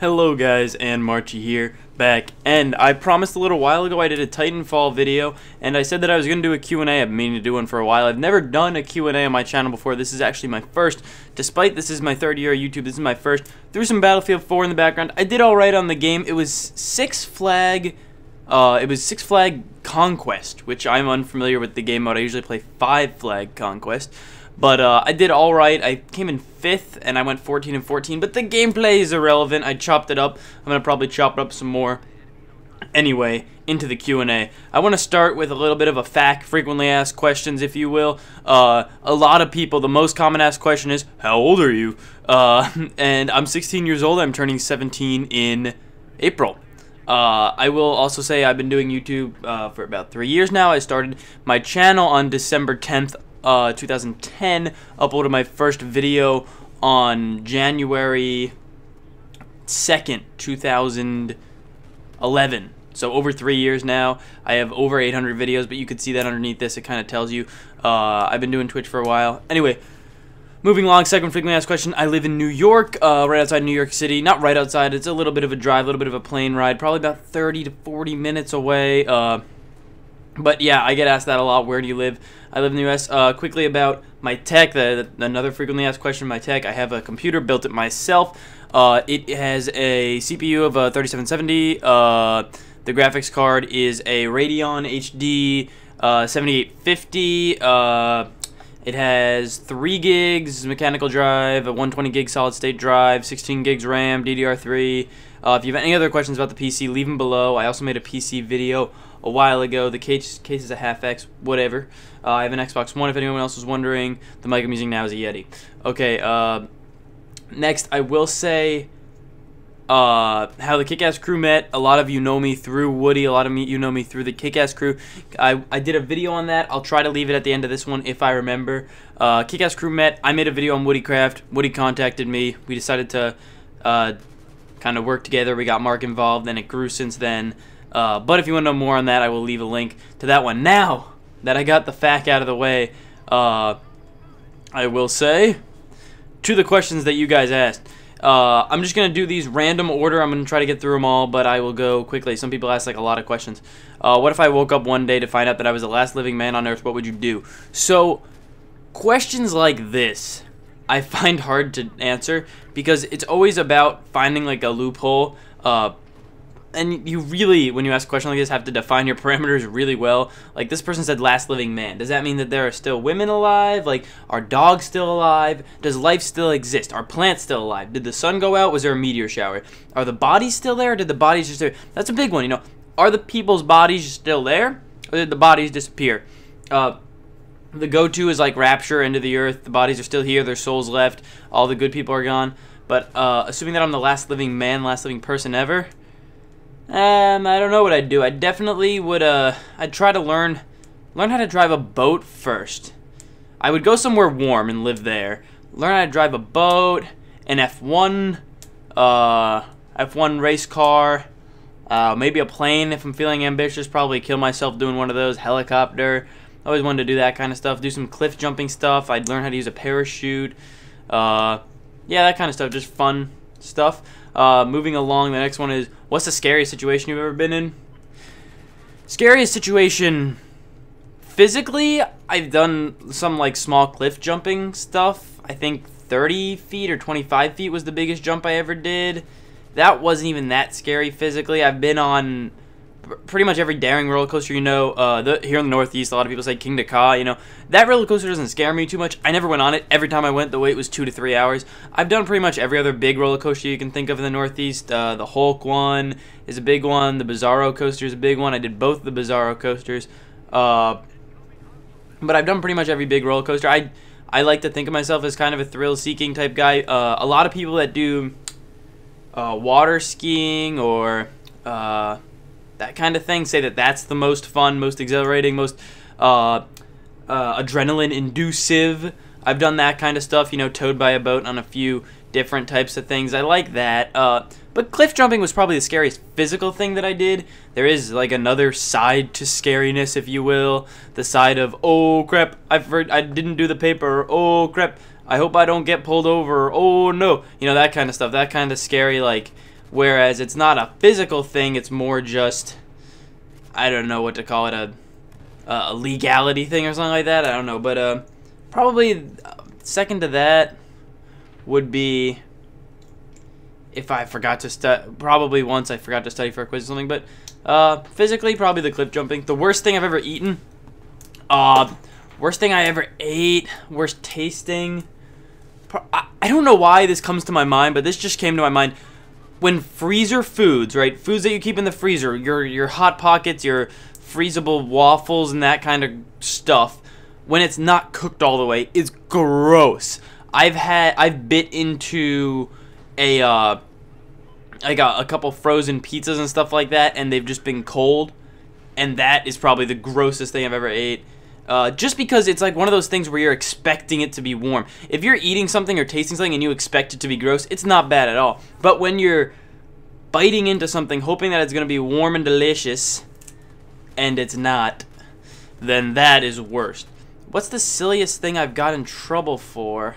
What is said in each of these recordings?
Hello guys, Anmarchi here, back, and I promised a little while ago I did a Titanfall video, and I said that I was going to do a Q&A. I've been meaning to do one for a while. I've never done a Q&A on my channel before. This is actually my first. Despite this is my third year of YouTube, this is my first. Threw some Battlefield 4 in the background. I did alright on the game. It was Six Flag Conquest, which I'm unfamiliar with the game mode. I usually play Five Flag Conquest. But I did alright. I came in 5th, and I went 14 and 14. But the gameplay is irrelevant. I chopped it up. I'm going to probably chop it up some more. Anyway, into the Q&A. I want to start with a little bit of a fact, frequently asked questions, if you will. A lot of people, the most common asked question is, how old are you? And I'm 16 years old. I'm turning 17 in April. I will also say I've been doing YouTube for about 3 years now. I started my channel on December 10th. 2010, uploaded my first video on January 2nd, 2011. So over 3 years now. I have over 800 videos, but you could see that underneath this. It kind of tells you. I've been doing Twitch for a while. Anyway, moving along, second frequently asked question. I live in New York, right outside New York City. Not right outside. It's a little bit of a drive, a little bit of a plane ride, probably about 30 to 40 minutes away. But yeah, I get asked that a lot. Where do you live? I live in the U.S. Quickly about my tech, another frequently asked question, my tech. I have a computer, built it myself. It has a CPU of 3770. The graphics card is a Radeon HD 7850. It has 3 gigs mechanical drive, a 120 gig solid state drive, 16 gigs RAM, DDR3. If you have any other questions about the PC, leave them below. I also made a PC video a while ago. The case is a half X, whatever. I have an Xbox One if anyone else was wondering. The mic I'm using now is a Yeti. Okay, next I will say how the Kick-Ass crew met. A lot of you know me through Woody. A lot of you know me through the Kick-Ass crew. I did a video on that. I'll try to leave it at the end of this one if I remember. Kick-Ass crew met. I made a video on Woodycraft. Woody contacted me. We decided to kind of work together. We got Mark involved, and it grew since then. But if you want to know more on that, I will leave a link to that one. Now that I got the fact out of the way, I will say, to the questions that you guys asked, I'm just going to do these random order. I'm going to try to get through them all, but I will go quickly. Some people ask like a lot of questions. What if I woke up one day to find out that I was the last living man on Earth? What would you do? So, questions like this I find hard to answer because it's always about finding like a loophole. And you really, when you ask a question like this, have to define your parameters really well. Like, this person said last living man. Does that mean that there are still women alive? Like, are dogs still alive? Does life still exist? Are plants still alive? Did the sun go out? Was there a meteor shower? Are the bodies still there? Or did the bodies just disappear? That's a big one, you know. Are the people's bodies still there? Or did the bodies disappear? The go-to is like rapture into the earth. The bodies are still here. Their souls left. All the good people are gone. But assuming that I'm the last living man, last living person ever, I don't know what I'd do. I definitely would, I'd try to learn how to drive a boat first. I would go somewhere warm and live there. Learn how to drive a boat, an F1 race car, maybe a plane if I'm feeling ambitious. Probably kill myself doing one of those. Helicopter. I always wanted to do that kind of stuff. Do some cliff jumping stuff. I'd learn how to use a parachute. Yeah, that kind of stuff. Just fun stuff. Moving along, the next one is, what's the scariest situation you've ever been in? Scariest situation, physically, I've done some like small cliff jumping stuff. I think 30 feet or 25 feet was the biggest jump I ever did. That wasn't even that scary physically. I've been on pretty much every daring roller coaster, you know. Here in the Northeast, a lot of people say King to Ka, you know. That roller coaster doesn't scare me too much. I never went on it. Every time I went, the wait was 2 to 3 hours. I've done pretty much every other big roller coaster you can think of in the Northeast. The Hulk one is a big one. The Bizarro coaster is a big one. I did both the Bizarro coasters. But I've done pretty much every big roller coaster. I like to think of myself as kind of a thrill-seeking type guy. A lot of people that do water skiing or that kind of thing say that that's the most fun, most exhilarating, most adrenaline-inducive. I've done that kind of stuff, you know, towed by a boat on a few different types of things. I like that. But cliff jumping was probably the scariest physical thing that I did. There is like another side to scariness, if you will. The side of, oh crap, I didn't do the paper. Oh crap, I hope I don't get pulled over. Oh no, you know, that kind of stuff. That kind of scary, like whereas it's not a physical thing. It's more just, I don't know what to call it, a legality thing or something like that. I don't know, but probably second to that would be if I forgot to study. Probably once I forgot to study for a quiz or something. But physically, probably the cliff jumping. The worst thing I've ever eaten. Worst thing I ever ate. Worst tasting. I don't know why this comes to my mind, but this just came to my mind. When freezer foods, right? Foods that you keep in the freezer, your Hot Pockets, your freezable waffles and that kind of stuff, when it's not cooked all the way, is gross. I've bit into I got a couple frozen pizzas and stuff like that, and they've just been cold, and that is probably the grossest thing I've ever ate. Just because it's like one of those things where you're expecting it to be warm. If you're eating something or tasting something and you expect it to be gross, it's not bad at all. But when you're biting into something hoping that it's going to be warm and delicious, and it's not, then that is worst. What's the silliest thing I've got in trouble for?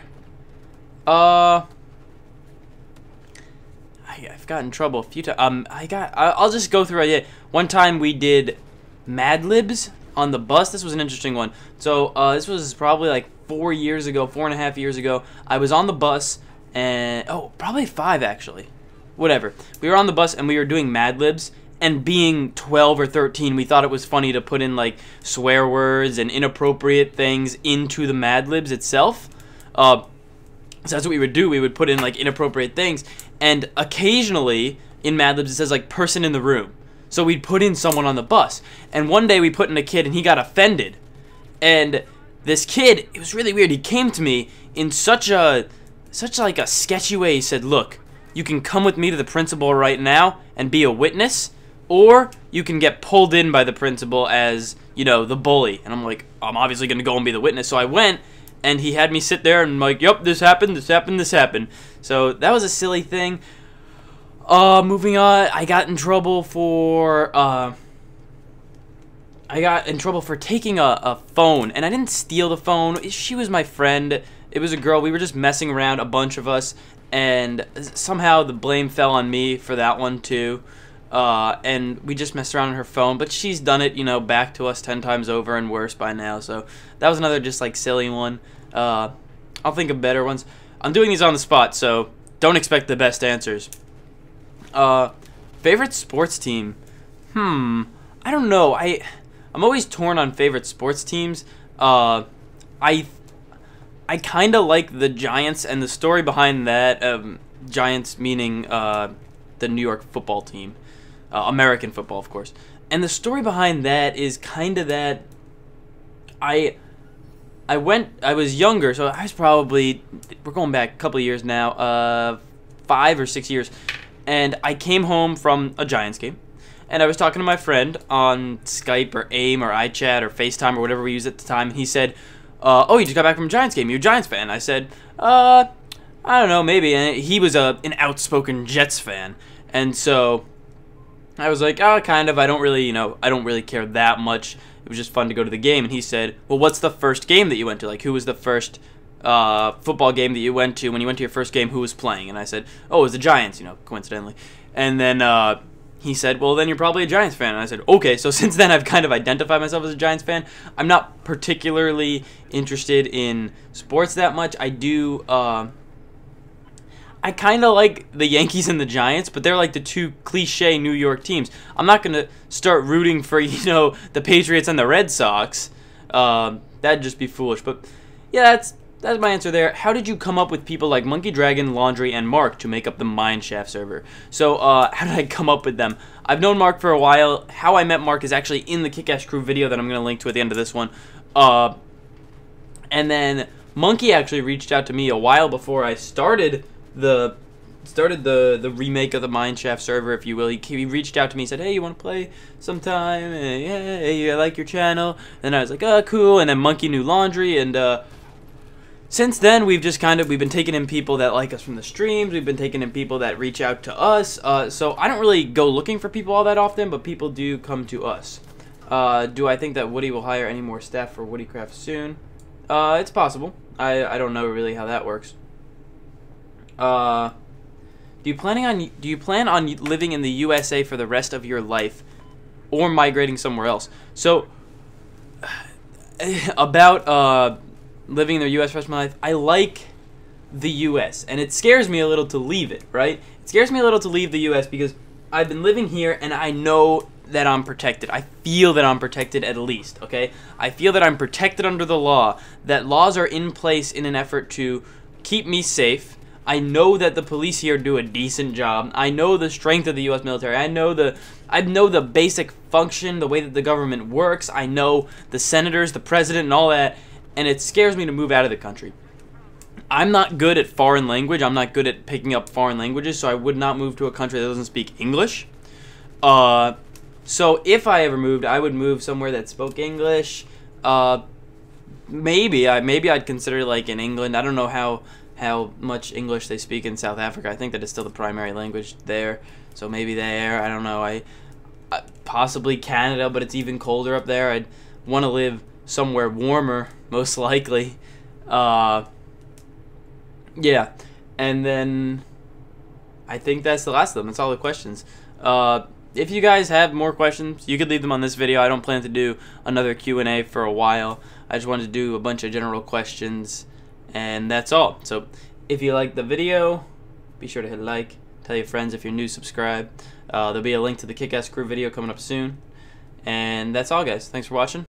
I've gotten in trouble a few times. I'll just go through it. One time we did Mad Libs on the bus. This was an interesting one. So this was probably like 4 years ago, 4.5 years ago. I was on the bus, and probably 5 actually. Whatever. We were on the bus and we were doing Mad Libs. And being 12 or 13, we thought it was funny to put in like swear words and inappropriate things into the Mad Libs itself. So that's what we would do. We would put in like inappropriate things, and occasionally in Mad Libs it says like person in the room. So we'd put in someone on the bus, and one day we put in a kid and he got offended. And this kid, it was really weird. He came to me in such like a sketchy way. He said, "Look, you can come with me to the principal right now and be a witness, or you can get pulled in by the principal as, you know, the bully." And I'm like, I'm obviously going to go and be the witness. So I went, and he had me sit there and I'm like, yep, this happened, this happened, this happened. So that was a silly thing. Moving on, I got in trouble for taking a phone, and I didn't steal the phone. She was my friend. It was a girl. We were just messing around, a bunch of us, and somehow the blame fell on me for that one too. And we just messed around on her phone, but she's done it, you know, back to us 10 times over and worse by now. So that was another just like silly one. I'll think of better ones. I'm doing these on the spot, so don't expect the best answers. Favorite sports team? I don't know. I'm always torn on favorite sports teams. I kind of like the Giants, and the story behind that, Giants meaning the New York football team. American football, of course. And the story behind that is kind of that I was younger, so I was probably, we're going back a couple of years now, 5 or 6 years, and I came home from a Giants game, and I was talking to my friend on Skype or AIM or iChat or FaceTime or whatever we used at the time, and he said, oh, you just got back from a Giants game, you're a Giants fan? I said, I don't know, maybe. And he was an outspoken Jets fan, and so I was like, oh, kind of. I don't really care that much. It was just fun to go to the game. And he said, well, what's the first game that you went to? Like, who was the first football game that you went to? When you went to your first game, who was playing? And I said, oh, it was the Giants, you know, coincidentally. And then he said, well, then you're probably a Giants fan. And I said, okay. So since then, I've kind of identified myself as a Giants fan. I'm not particularly interested in sports that much. I do... I kind of like the Yankees and the Giants, but they're like the two cliche New York teams. I'm not going to start rooting for, you know, the Patriots and the Red Sox. That'd just be foolish. But yeah, that's my answer there. How did you come up with people like Monkey Dragon, Laundry, and Mark to make up the Mineshaft server? So how did I come up with them? I've known Mark for a while. How I met Mark is actually in the Kick-Ass Crew video that I'm going to link to at the end of this one. And then Monkey actually reached out to me a while before I started the remake of the Mineshaft server, if you will. He reached out to me and said, hey, you want to play sometime? Hey, I like your channel. And I was like, oh, cool. And then Monkey knew Laundry, and since then we've been taking in people that like us from the streams. We've been taking in people that reach out to us. So I don't really go looking for people all that often, but people do come to us. Do I think that Woody will hire any more staff for WoodyCraft soon? It's possible. I don't know really how that works. Do Do you plan on living in the USA for the rest of your life, or migrating somewhere else? So, about living in the US for the rest of my life, I like the US, and it scares me a little to leave it, right? It scares me a little to leave the US because I've been living here and I know that I'm protected. I feel that I'm protected, at least, okay? I feel that I'm protected under the law, that laws are in place in an effort to keep me safe. I know that the police here do a decent job. I know the strength of the US military. I know the basic function, the way that the government works. I know the senators, the president, and all that, and it scares me to move out of the country. I'm not good at foreign language. I'm not good at picking up foreign languages, so I would not move to a country that doesn't speak English. So if I ever moved, I would move somewhere that spoke English. Maybe I'd consider, like, in England. I don't know how much English they speak in South Africa. I think that is still the primary language there. So maybe there. I don't know. I possibly Canada, but it's even colder up there. I'd want to live somewhere warmer, most likely. Yeah, and then I think that's the last of them. That's all the questions. If you guys have more questions, you could leave them on this video. I don't plan to do another Q&A for a while. I just wanted to do a bunch of general questions, and that's all. So if you liked the video, be sure to hit like. Tell your friends. If you're new, subscribe. There'll be a link to the Kick-Ass Crew video coming up soon. And that's all, guys. Thanks for watching.